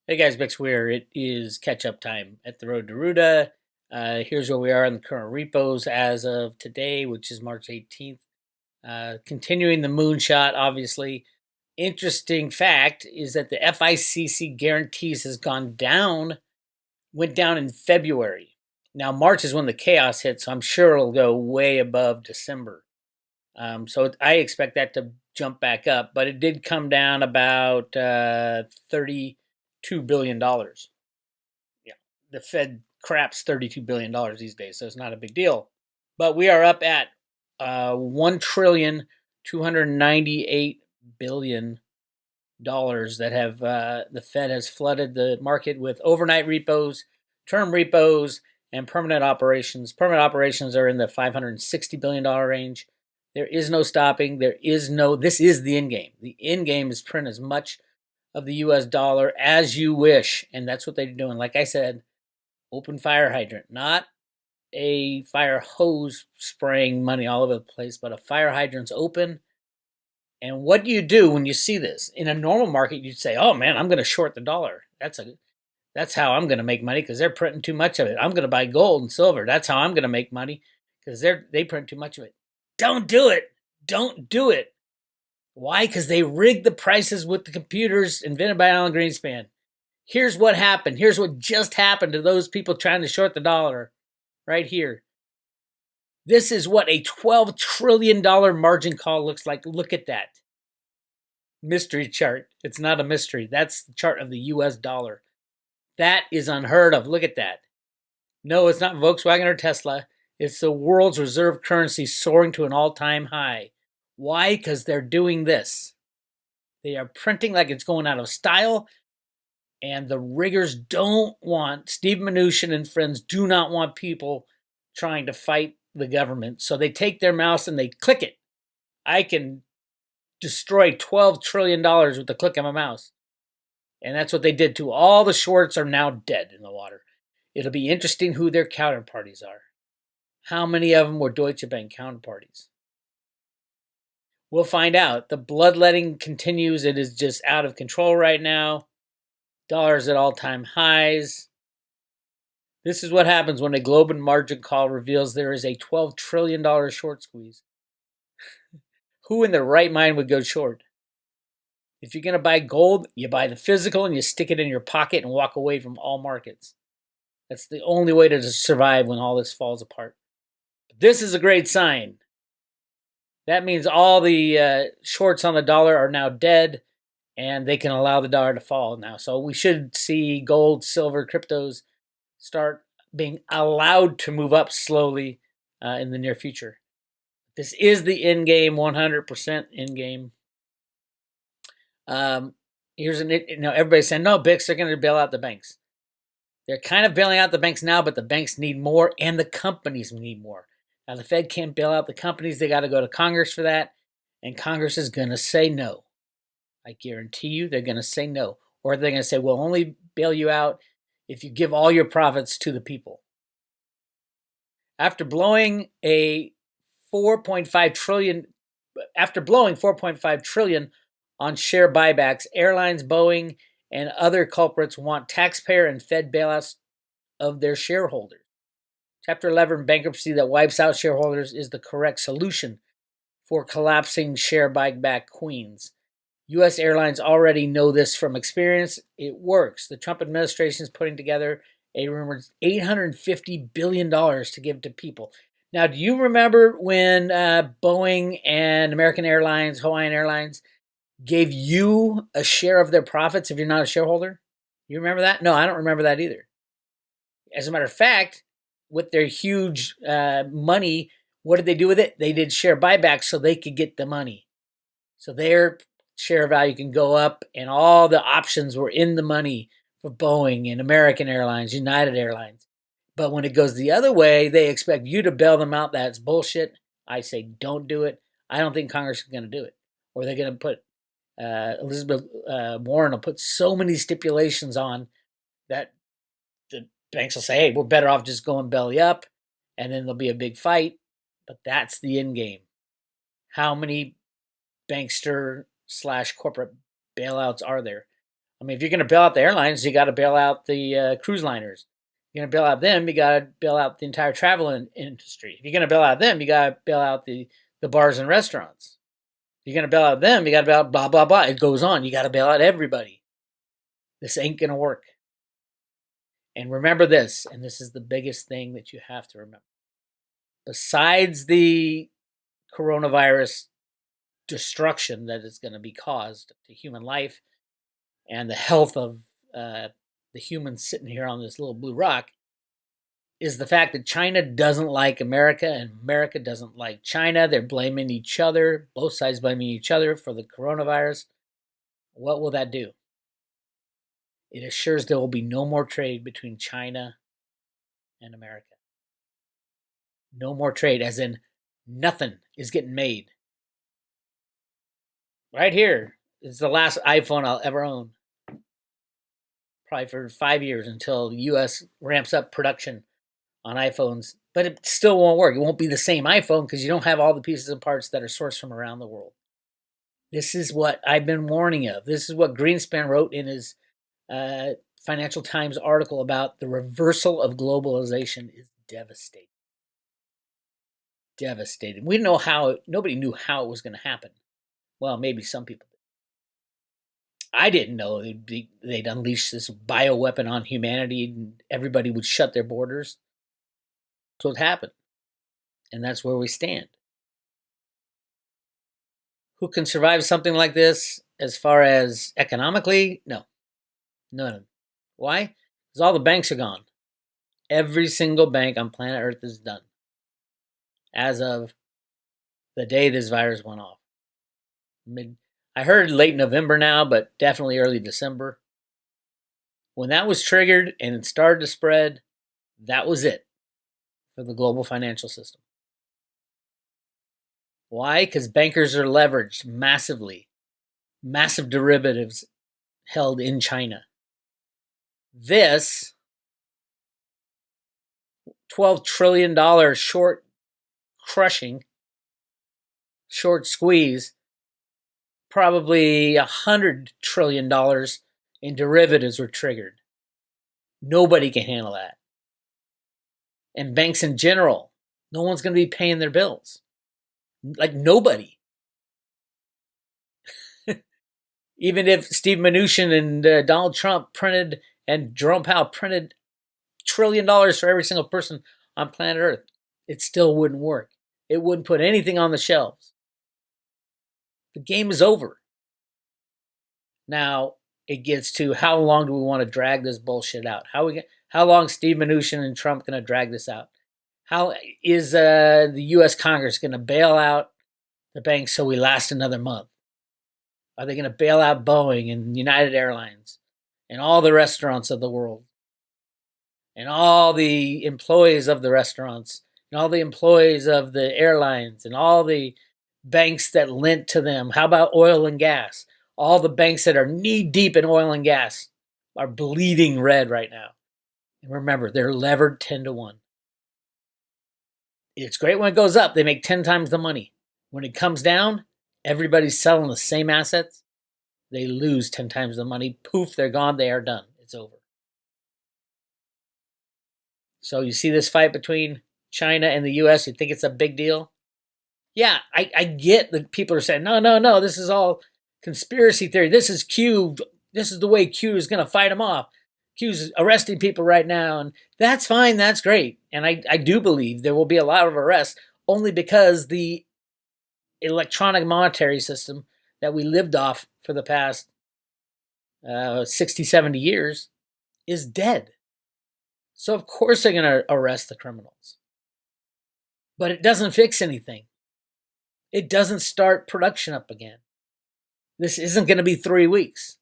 Hey guys, Bix Weir. It is catch-up time at the road to Ruta. Here's where we are in the current repos as of today, which is March 18th. Continuing the moonshot, obviously. Interesting fact is that the FICC guarantees has gone down, went down in February. Now, March is when the chaos hit, so I'm sure it'll go way above December. So I expect that to jump back up, but it did come down about $32 billion. Yeah, the Fed craps $32 billion these days, so it's not a big deal. But we are up at 1,298,000,000,000 that have the Fed has flooded the market with overnight repos, term repos, and permanent operations. Permanent operations are in the $560 billion range. There is no stopping. This is the end game. The end game is print as much of the US dollar as you wish. And that's what they're doing. Like I said, open fire hydrant, not a fire hose spraying money all over the place, but a fire hydrant's open. And what do you do when you see this? In a normal market, you'd say, "Oh man, I'm going to short the dollar. That's how I'm going to make money because they're printing too much of it. I'm going to buy gold and silver. That's how I'm going to make money because they print too much of it." Don't do it. Don't do it. Why? Because they rigged the prices with the computers invented by Alan Greenspan. Here's what happened. Here's what just happened to those people trying to short the dollar right here. This is what a $12 trillion margin call looks like. Look at that mystery chart. It's not a mystery. That's the chart of the US dollar. That is unheard of. Look at that. No, it's not Volkswagen or Tesla. It's the world's reserve currency soaring to an all-time high. Why? Because they're doing this. They are printing like it's going out of style, and the riggers don't want, Steve Mnuchin and friends do not want people trying to fight the government. So they take their mouse and they click it. I can destroy $12 trillion with the click of a mouse. And that's what they did too. All the shorts are now dead in the water. It'll be interesting who their counterparties are. How many of them were Deutsche Bank counterparties? We'll find out. The bloodletting continues. It is just out of control right now. Dollars at all-time highs. This is what happens when a global margin call reveals there is a $12 trillion short squeeze. Who in their right mind would go short? If you're going to buy gold, you buy the physical and you stick it in your pocket and walk away from all markets. That's the only way to survive when all this falls apart. But this is a great sign. That means all the shorts on the dollar are now dead, and they can allow the dollar to fall now. So we should see gold, silver, cryptos start being allowed to move up slowly in the near future. This is the end game, 100% end game. Everybody's saying, no, Bix, they're going to bail out the banks. They're kind of bailing out the banks now, but the banks need more and the companies need more. Now, the Fed can't bail out the companies. They got to go to Congress for that, and Congress is going to say no. I guarantee you they're going to say no. Or they're going to say, we'll only bail you out if you give all your profits to the people. After blowing 4.5 trillion on share buybacks, airlines, Boeing, and other culprits want taxpayer and Fed bailouts of their shareholders. Chapter 11 bankruptcy that wipes out shareholders is the correct solution for collapsing share buyback queens. U.S. airlines already know this from experience. It works. The Trump administration is putting together a rumored $850 billion to give to people. Now, do you remember when Boeing and American Airlines, Hawaiian Airlines, gave you a share of their profits if you're not a shareholder? You remember that? No, I don't remember that either. As a matter of fact, with their huge money, what did they do with it? They did share buybacks so they could get the money. So their share value can go up, and all the options were in the money for Boeing and American Airlines, United Airlines. But when it goes the other way, they expect you to bail them out. That's bullshit. I say don't do it. I don't think Congress is going to do it. Or they're going to put, Elizabeth Warren will put so many stipulations on that the banks will say, hey, we're better off just going belly up, and then there'll be a big fight. But that's the end game. How many bankster / corporate bailouts are there? I mean, if you're going to bail out the airlines, you got to bail out the cruise liners. If you're going to bail out them, you got to bail out the entire travel industry. If you're going to bail out them, you got to bail out the bars and restaurants. If you're going to bail out them, you got to bail out blah, blah, blah. It goes on. You got to bail out everybody. This ain't going to work. And remember this, and this is the biggest thing that you have to remember. Besides the coronavirus destruction that is going to be caused to human life and the health of the humans sitting here on this little blue rock, is the fact that China doesn't like America and America doesn't like China. They're blaming each other, both sides blaming each other for the coronavirus. What will that do? It assures there will be no more trade between China and America. No more trade, as in nothing is getting made. Right here is the last iPhone I'll ever own. Probably for 5 years until the U.S. ramps up production on iPhones. But it still won't work. It won't be the same iPhone because you don't have all the pieces and parts that are sourced from around the world. This is what I've been warning of. This is what Greenspan wrote in his Financial Times article about the reversal of globalization is devastating. Devastating. We didn't know how. Nobody knew how it was going to happen. Well, maybe some people did. I didn't know they'd unleash this bioweapon on humanity and everybody would shut their borders. That's what happened. And that's where we stand. Who can survive something like this as far as economically? No. None. Why? Because all the banks are gone. Every single bank on planet Earth is done. As of the day this virus went off. I heard late November now, but definitely early December. When that was triggered and it started to spread, that was it for the global financial system. Why? Because bankers are leveraged massively. Massive derivatives held in China. This $12 trillion short crushing, short squeeze, probably $100 trillion in derivatives were triggered. Nobody can handle that. And banks in general, no one's going to be paying their bills. Like nobody. Even if Steve Mnuchin and Donald Trump printed and Jerome Powell printed $1 trillion for every single person on planet Earth, it still wouldn't work. It wouldn't put anything on the shelves. The game is over. Now it gets to how long do we want to drag this bullshit out? How long Steve Mnuchin and Trump going to drag this out? How is the U.S. Congress going to bail out the banks so we last another month? Are they going to bail out Boeing and United Airlines and all the restaurants of the world and all the employees of the restaurants and all the employees of the airlines and all the banks that lent to them? How about oil and gas? All the banks that are knee deep in oil and gas are bleeding red right now. And remember, they're levered 10 to 1. It's great when it goes up. They make 10 times the money. When it comes down, everybody's selling the same assets. They lose 10 times the money. Poof, they're gone. They are done. It's over. So you see this fight between China and the U.S., you think it's a big deal? Yeah, I get that people are saying, no, this is all conspiracy theory. This is Q. This is the way Q is going to fight them off. Q's arresting people right now, and that's fine. That's great. And I do believe there will be a lot of arrests only because the electronic monetary system that we lived off for the past 60, 70 years is dead. So of course they're going to arrest the criminals. But it doesn't fix anything. It doesn't start production up again. This isn't going to be 3 weeks.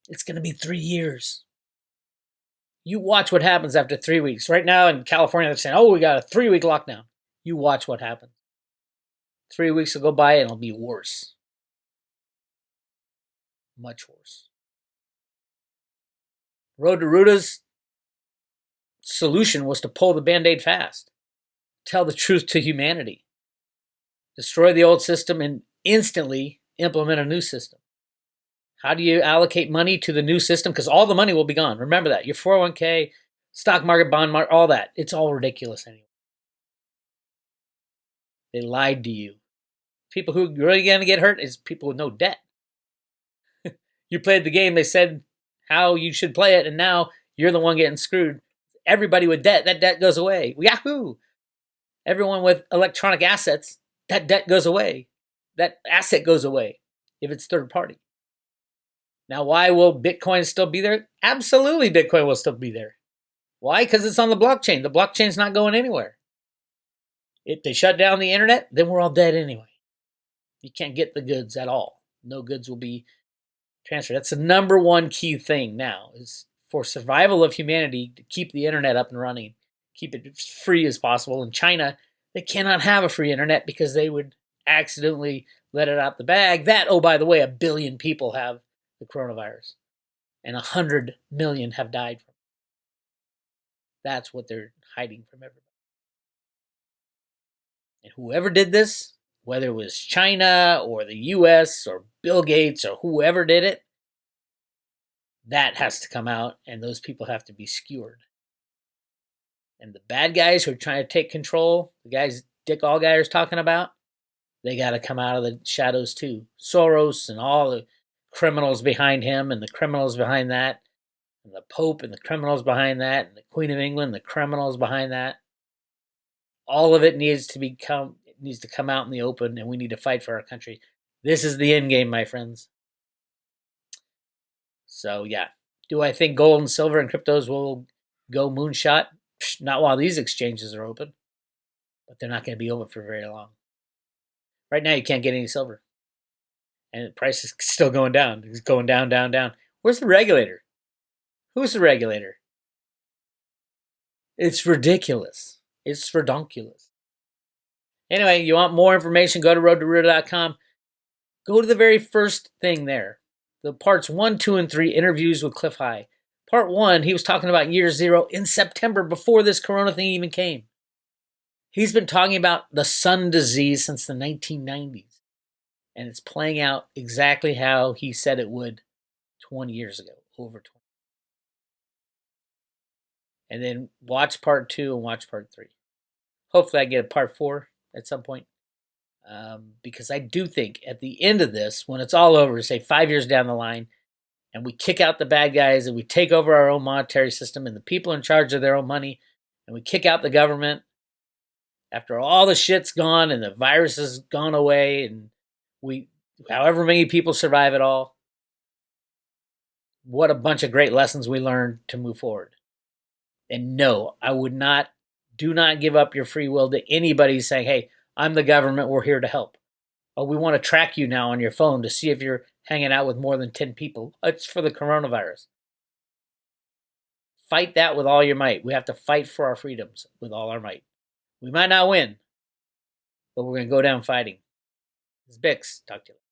It's going to be 3 years. You watch what happens after 3 weeks. Right now in California, they're saying, we got a 3-week lockdown. You watch what happens. 3 weeks will go by and it'll be worse. Much worse. Road to Ruda's solution was to pull the Band-Aid fast. Tell the truth to humanity. Destroy the old system and instantly implement a new system. How do you allocate money to the new system? Because all the money will be gone. Remember that. Your 401k, stock market, bond market, all that. It's all ridiculous anyway. They lied to you. People who are really going to get hurt is people with no debt. You played the game. They said how you should play it, and now you're the one getting screwed. Everybody with debt, that debt goes away. Yahoo! Everyone with electronic assets, that debt goes away. That asset goes away if it's third party. Now, why will Bitcoin still be there? Absolutely, Bitcoin will still be there. Why? Because it's on the blockchain. The blockchain's not going anywhere. If they shut down the internet, then we're all dead anyway. You can't get the goods at all. No goods will be transferred. That's the number one key thing now, is for survival of humanity, to keep the internet up and running, keep it as free as possible. In China, they cannot have a free internet because they would accidentally let it out the bag. That, oh, by the way, 1 billion people have the coronavirus, and 100 million have died from it. That's what they're hiding from everybody. And whoever did this, whether it was China or the US or Bill Gates or whoever did it, that has to come out, and those people have to be skewered. And the bad guys who are trying to take control, the guys Dick Allgeier is talking about, they got to come out of the shadows too. Soros and all the criminals behind him, and the criminals behind that, and the Pope and the criminals behind that, and the Queen of England, the criminals behind that. All of it needs to come out in the open, and we need to fight for our country. This is the end game, my friends. So yeah, do I think gold and silver and cryptos will go moonshot? Not while these exchanges are open, but they're not going to be open for very long. Right now, you can't get any silver, and the price is still going down. It's going down, down, down. Where's the regulator? Who's the regulator? It's ridiculous. It's redonkulous. Anyway, you want more information, go to roadtoruta.com. Go to the very first thing there. The parts 1, 2, and 3, interviews with Cliff High. Part 1, he was talking about year 0 in September, before this corona thing even came. He's been talking about the sun disease since the 1990s. And it's playing out exactly how he said it would 20 years ago, over 20. And then watch part 2 and watch part 3. Hopefully I get a part 4 at some point. Because I do think at the end of this, when it's all over, say 5 years down the line, and we kick out the bad guys and we take over our own monetary system and the people in charge of their own money, and we kick out the government, after all the shit's gone and the virus has gone away, and however many people survive it all, what a bunch of great lessons we learned to move forward. And no, do not give up your free will to anybody saying, hey, I'm the government, we're here to help. Oh, we want to track you now on your phone to see if you're hanging out with more than 10 people. It's for the coronavirus. Fight that with all your might. We have to fight for our freedoms with all our might. We might not win, but we're going to go down fighting. This is Bix. Talk to you later.